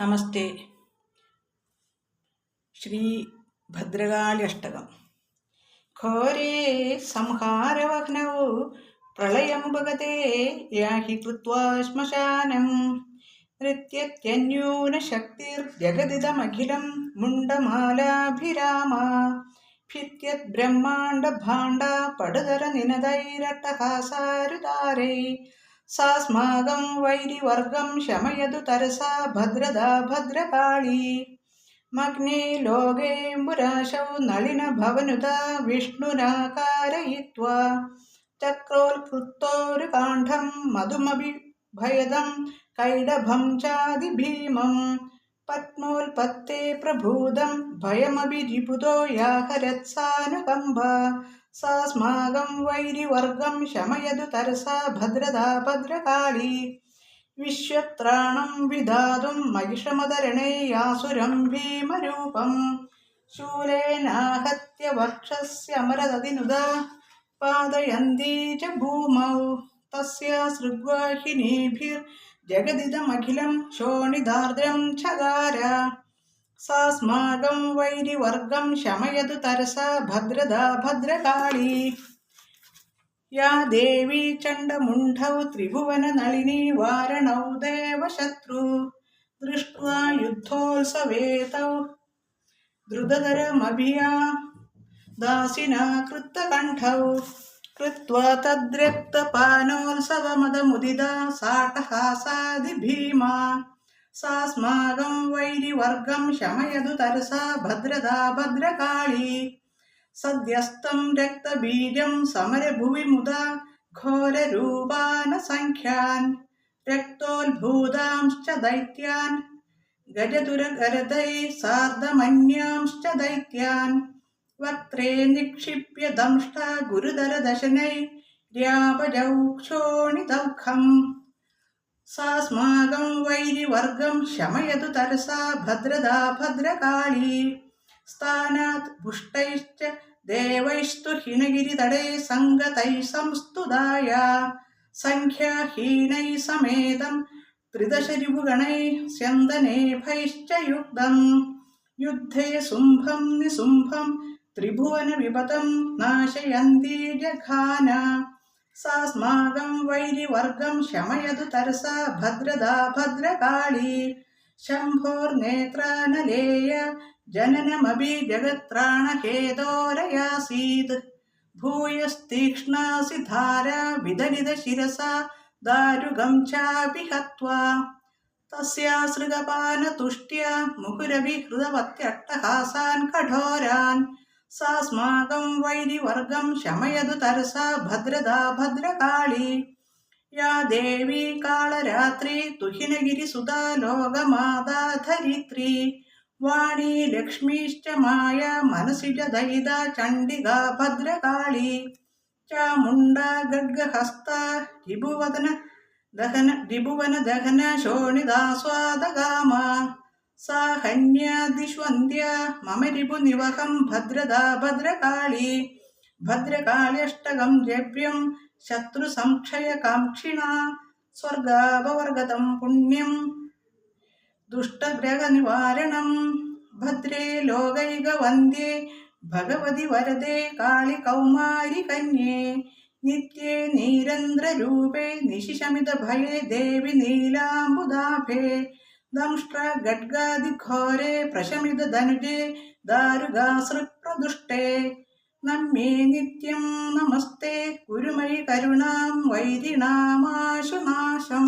നമസ്തേ. ശ്രീ ഭദ്രകാളി അഷ്ടകം. ഘോരേ സംഹാരവഹ്നൗ പ്രളയമുപഗതേ യാഹി കൃത്വാ ശ്മശാനം നൃത്യത്യന്യൂനശക്തിർജഗദിദമഖിലം മുണ്ഡമാലാഭിരാമ ഭിത്യദ്ബ്രഹ്മാണ്ഡഭാണ്ഡ പടുതരനിനദൈരട്ടഹാസാരുതാരൈ സാസ്മാകം വൈരിവർഗം ശമയതു തരസാ ഭദ്രദാ ഭദ്രകാളി മഗ്നേ ലോകേംബുരാശൗ നളിനഭവനുതാ വിഷ്ണുനാ കാരയിത്വാ ചക്രോത്കൃത്തോരുകാണ്ഡം മധുമഭിഭയദം കൈഡഭം ചാദിഭീമം പത്മോൽപത്തേ പ്രഭൂതം ഭയമഭിരിപുതോ യാഹരത്സാനുകമ്പ സാസ്മാകം വൈരിവർഗം ശമയതു തരസാ ഭദ്രദാ ഭദ്രകാളി വിശ്വത്രാണം വിധാതും മഹിഷമതരണേ യാസുരം ഭീമരൂപം ശൂലേനാഹത്യ വക്ഷസ്യമരതതിനുദാ പാദയന്തി ച ഭൂമൗ തസ്യാസൃഗ്വാഹിനീഭിർജഗദിദമഖിലം ശോണിതാർദ്രം ചകാര സാസ്മാകം വൈരിവർഗം ശമയതു തരസാ ഭദ്രദാ ഭദ്രകാളി യാ ദേവീ ചണ്ഡമുണ്ഡൗ ത്രിഭുവനനളിനീ വാരണൗ ദേവശത്രു ദൃഷ്ട്വാ യുദ്ധോത്സവേ തൗ ദ്രുതതരമഭിയാ ദാസിനാ കൃത്തകണ്ഠൗ കൃത്വാ തദ്രക്തപാനോത്സവമദമുദിതാ സാട്ടഹാസാദിഭീമാ സാസ്മാകം വൈരിവർഗം ശമയതു തരസാ ഭദ്രദാ ഭദ്രകാളി സദ്യസ്തം രക്തബീജം സമരഭുവി മുദാ ഘോരരൂപാനസംഖ്യാൻ രക്തോത്ഭൂതാംശ്ച ദൈത്യാൻ ഗജതുരഗരദൈ സാർദ്ധമന്യാംശ്ച ദൈത്യാൻ വക്ത്രേ നിക്ഷിപ്യ ദംഷ്ട ഗുരുതരദശനൈ ര്യാപജൗക്ഷോണിദൗഖം സാസ്മാകം വൈരിവർഗം ശമയതു തരസാ ഭദ്രദാ ഭദ്രകാളി സ്ഥാനാത് പുഷ്ടൈശ്ച ദേവൈസ്തു ഹിനഗിരിതടേ സംഗതൈ സംസ്തുതായ സംഖ്യാഹീനൈ സമേതം ത്രിദശരിപുഗണൈ സ്യന്ദനേഭൈശ്ച യുക്തം യുദ്ധേ സുംഭം നിസുംഭം ത്രിഭുവന വിപതം നാശയന്തി ജഘാന സാസ്മാകം വൈരിവർഗം ശമയതു തരസാ ഭദ്രദാ ഭദ്രകാളി ശംഭോർനേത്രാനലേയ ജനനമഭി ജഗത്രാണഹേതോരയാസീത് ഭൂയസ്തീക്ഷ്ണാസി ധാര വിദലിത ശിരസാ ദാരുഗം ചാപി ഹത്വാ തസ്യാസൃഗപാനതുഷ്ട്യാ മുഹുരവിഹൃതവത്യട്ടഹാസാൻ കഠോരാൻ സാസ്മാകം വൈരിവർഗം ശമയതു തരസാ ഭദ്രദാ ഭദ്രകാളി യാ ദേവീ കാളരാത്രി തുഹിനഗിരിസുതാ ലോകമാതാ ധരിത്രി വാണീ ലക്ഷ്മീശ്ച മായ മനസിജ ദയിതാ ചണ്ഡികാ ഭദ്രകാളി ചാമുണ്ഡാ ഗഡ്ഗഹസ്ത രിഭുവന ദഹന ശോണിതാസ്വാദകാമ സാഹന്യാദിഷ്വന്ധ്യ മമ രിപുനിവഹം ഭദ്രദാ ഭദ്രകാളി ഭദ്രകാള്യഷ്ടകം ജപ്യം ശത്രുസംക്ഷയകാംക്ഷിണ സ്വർഗാപവർഗതം പുണ്യം ദുഷ്ടഗ്രഹനിവാരണം ഭദ്രേ ലോകൈകവന്ദ്യേ ഭഗവതി വരദേ കാളി കൗമാരി കന്യേ നിത്യേ നീരന്ദ്രരൂപേ നിശിശമിതഭയേ ദേവി നീലാംബുദാഭേ ദംഷ്ട്ര ഗഡ്ഗാദിഘോരേ പ്രശമിതധനുജേ ദാരുഗാസൃപ്രദുഷ്ടേ നമ്യേ നിത്യം നമസ്തേ കുരുമയി കരുണാം വൈരിണാമാശുനാശം.